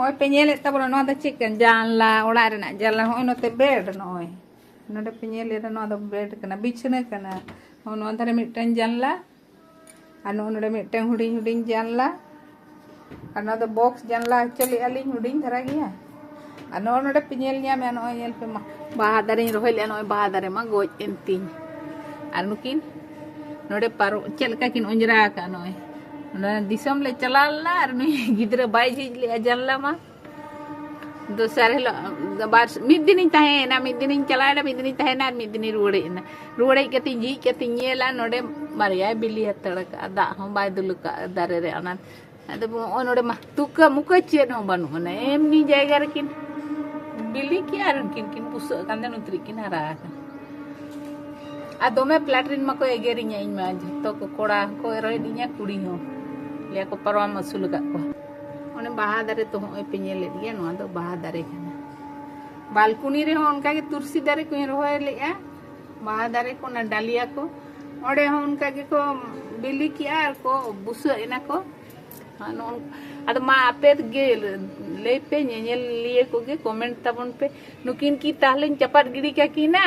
Hoy peñel esta por no da chicken janla ola rena janla hoy no te bed noy. No de peñel era no da bed kana bichna kana. Hoy no dhare mitten janla. Anu no de mitten huding janla. Anu da box janla actually aling huding dhara gya. Anu no de peñel nya me anu yel pe ma bahadare rohel anu bahadare ma goj entin. Anu kin no de paro chelka kin onjra ka noy. दिसम ले चलाला गिद्रे by झीज ले जानला मा दोसर हिलो बार मिद दिन तहे ना मिद दिन चलाड़ा मिद दिन तहे ना मिद दिन रुड़े ना रुड़े कति जी कति नेला नोडे मारिया बिली तड़क दा हम बाय दुलका दारे रे अना अद नोडे मा तुका मुका चेन हम बानु ना एमनी जायगा रे किन बिली की आर किन पुस कांदे नुत्री किन हरा आ दोमे प्लाटरिन मा को एगेरिnya इन मा जतो को कोड़ा को रोय दिnya कुड़ी हो ले को परवा मसुल का को ओने बाहा दारे तो होय पेñe ले दिया नो दो बाहा दारे kana बालकुनी रे हो उनका के तुलसी दारे को रोय ले आ बाहा दारे को ना डालिया को ओडे हो उनका के को बिली किया को बुस एना को नो अद मा आपे गे ले पे ñeñel लिए को गे कमेंट तबन पे नुकिन की ताहलेन चपाट गिड़ी का की ना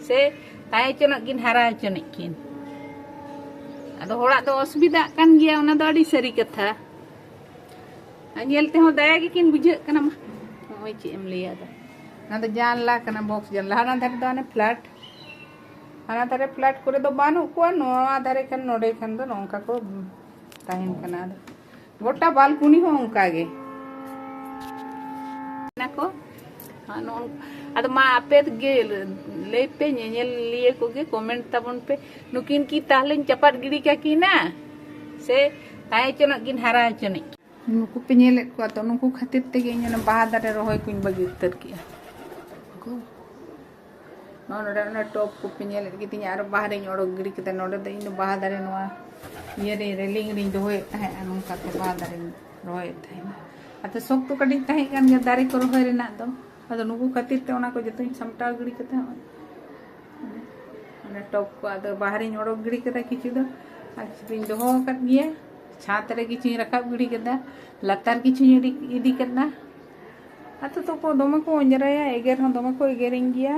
से ताई चनक किन हरा चनक किन अदो होड़ा दो असुविधा कान गया उना दो अड़ी सरी कथा अनियलते हो दया के किन बुझे कना मा ओय चे एम लिया दा ना तो जानला कना बॉक्स जानला हाना धरे दो ने फ्लैट हाना धरे फ्लैट करे दो बानु को नो धरे कन नोडे कन दो नोंका को ताहिन कना दो गोटा बालकुनी हो उनका गे ना को हानो अद मा आपे गे ले पे ñeñel लिए को गे कमेंट तबन पे नुकिन की ताहलेन चपाट गिड़ी का की ना से ताई चनक किन हरा चनक नुकु पेñel को तो नुकु खातिर ते गे इन बाहा दारे रोय कुन बगी उतर किया को नोडे ना टॉप को पेñel की तिन यार बाहर ओडो गिड़ी के नोडे दे इन बाहा दारे नोआ ये रे रेलिंग रिंग दोय ताहे अनुका के बाहा दारे रोय ताहे अते सोक तो कडी ताहे कान गे दारे को रोय रेना दो अद नुकु खातिर ते ओना को जतो समटा गिड़ी कते अने टॉप को अद बाहर ओडो गिड़ी कते किछि दो आछिन दोहो कत गिया छात रे किछि रकाब गिड़ी कदा लतार किछि इदी कदा अतो तो को दोमे को अंजराया एगेर हो दोमे को एगेरिंग गिया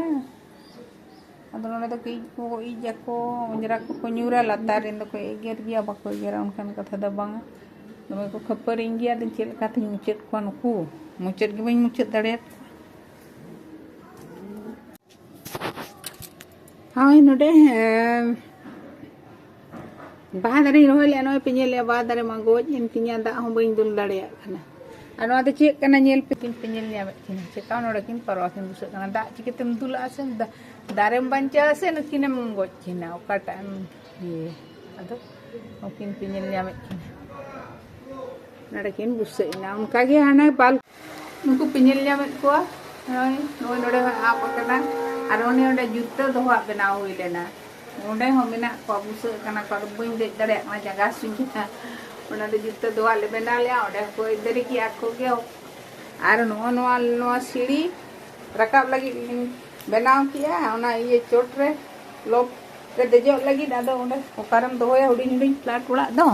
अद नोने तो की को इजा को अंजरा को न्यूरा लतार इन को एगेर गिया बाको एगेर उनकन कथा द बांगा दोमे को खपरिंग गिया दिन चेल काथे मुचेत को नुकु मुचेत गे बई मुचेत दाड़े हाय नोडे बाहा दारे रोय ले नो पेñe ले बाहा दारे मा गोज इन तिnya दा हो बई दुल दाड़े kana ano ate che kana ñel pe kin peñel nya kin che ka no kin paro kin bus kana da chiketem dul ase darem banca ase no kinem goj kina okata ye ado okin peñel nya kin nada kin bus ina unka ge hana bal nuku peñel nya ko noy node apa kana arone onde jutta doha benau ilena onde ho mena ko bus kana ko buin de dare na jaga sunjita ona de jutta doha le benale onde ko idari ki akko ge ar no siri rakab lagi benau kiya ona ye chot re lop re dejo lagi ado onde okaram doya huding huding flat ula do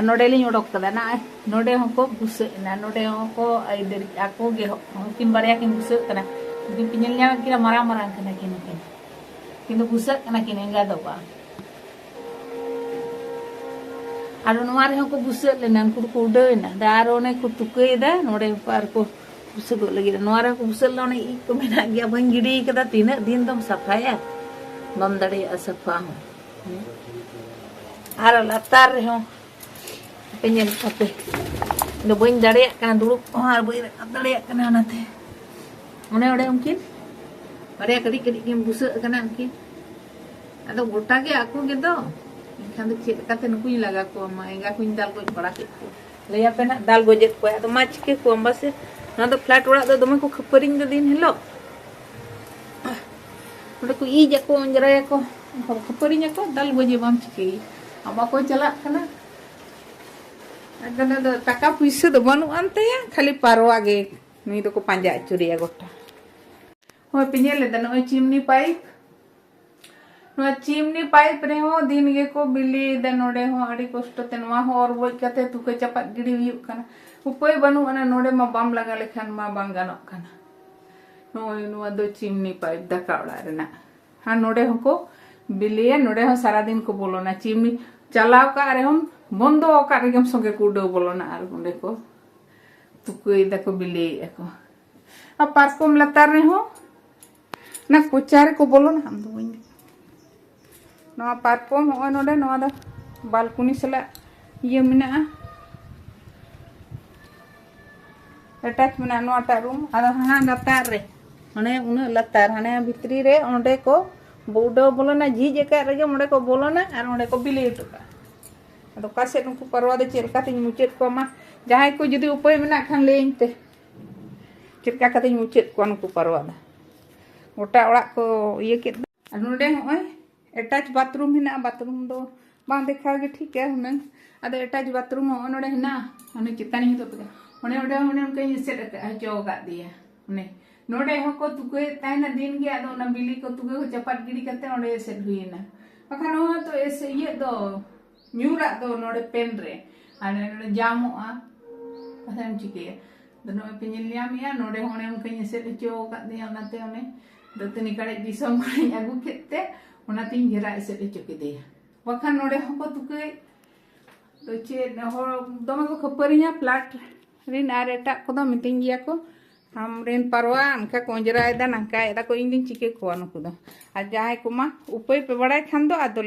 नोडे लिंग उडोक कदा ना नोडे होको बुसे ना नोडे होको इधर आको गे किन बारिया किन बुसे कना किन पिñel nya किरा मारा मारा कना किन बुसे कना किन enga do ba आरो नोवारे होको बुसे लेना कुड कुडे ना दारो ने कु तुके दा नोडे पार को बुसे गो लगी नोवारे को बुसे लोने ई को मेना गया बन गिडी कदा तीन दिन दम सफाया बम दड़े असफा हो आरो लतार हो पेñel kape no buen dare kana dulu har bui dare kana nate one ode mungkin bare kadi kadi kim busa kana mungkin ado gota ge aku gitu ikan tu cek kate nuku laga ko ma enga kuin dal goj para ke leya pena dal gojet ko ado mach ke ko ambase na do flat ora do dome ko khaparing do din hello ode ko i jako onjara ko khaparing ko dal goje bam chike aba ko chala kana अगर तो टका पैसा तो बनु अंते या खाली पारवा गे नुई तो को पांजा चुरिया गोटा हो पेñe ले दनो चिमनी पाइप रे हो दिन गे को बिली द नोडे हो अड़ी कष्ट ते नवा हो और बोय कते तु के चपात गिडी हुई कना उपाय बनू नोडे मा बाम लगा लेखान मा बांग गानोग काना नोय नुआ दो चिमनी पाइप दाका ओड़ा रेना हाँ नोडे हको बिलिया नोडे हो सारा दिन को बोलोना चिमनी चलाव का रे हम बंदो का रे हम संगे को उडो बोलोना आर उंडे को तुकुई दको बिले को अब पारकोम लतार रे हो ना कोचारे को बोलो ना हम दो नवा पारकोम हो नोडे नवा दा बालकुनी सला ये मिना अटैच मिना नवा टा रूम आदा हां लतार रे हने उना लतार हने भितरी रे ओंडे को बौडो बोलोना झीज एका रे ओंडे को बोलोना और ओंडे को बिले टुका अदो कासे नुकु परवा दे चेल काते मुचेत को मा जहां को जदी उपाय मिना खान लेते चिका काते मुचेत को नुकु परवा दा गोटा ओड़ा को ये के नोडे होय अटैच बाथरूम हिना बाथरूम दो बां देखा गे ठीक है हुनन अदे अटैच बाथरूम हो नोडे हिना हने चितानी ही तो ओने ओडे ओने उनके सेट हचो का दिया ने नोडे हको तुके ताइना दिन गे अदो ना बिली को तुके को चपाट गिड़ी करते ओडे सेट हुईना बखान हो तो ऐसे ये दो न्यूरा दो नोडे पेन रे आने नोडे जामो आ पथम चिके दनो पिनिल लियामिया नोडे होने उनके सेट हचो का दिया ओनाते ओने दतनी कड़े दिसम कड़े आगु केते ओनाते घेरा सेट हचो के दिया बखान नोडे हको तुके तो चे हो दमे को खपरिया प्लाट रिन आरेटा को दो मिटिंग गिया को हम रेन परवा अनका कोंजरा एदा नंका एदा को इंदिन चिके को नुकु दो आ जाय को मा उपाय पे बड़ाय खान दो आदो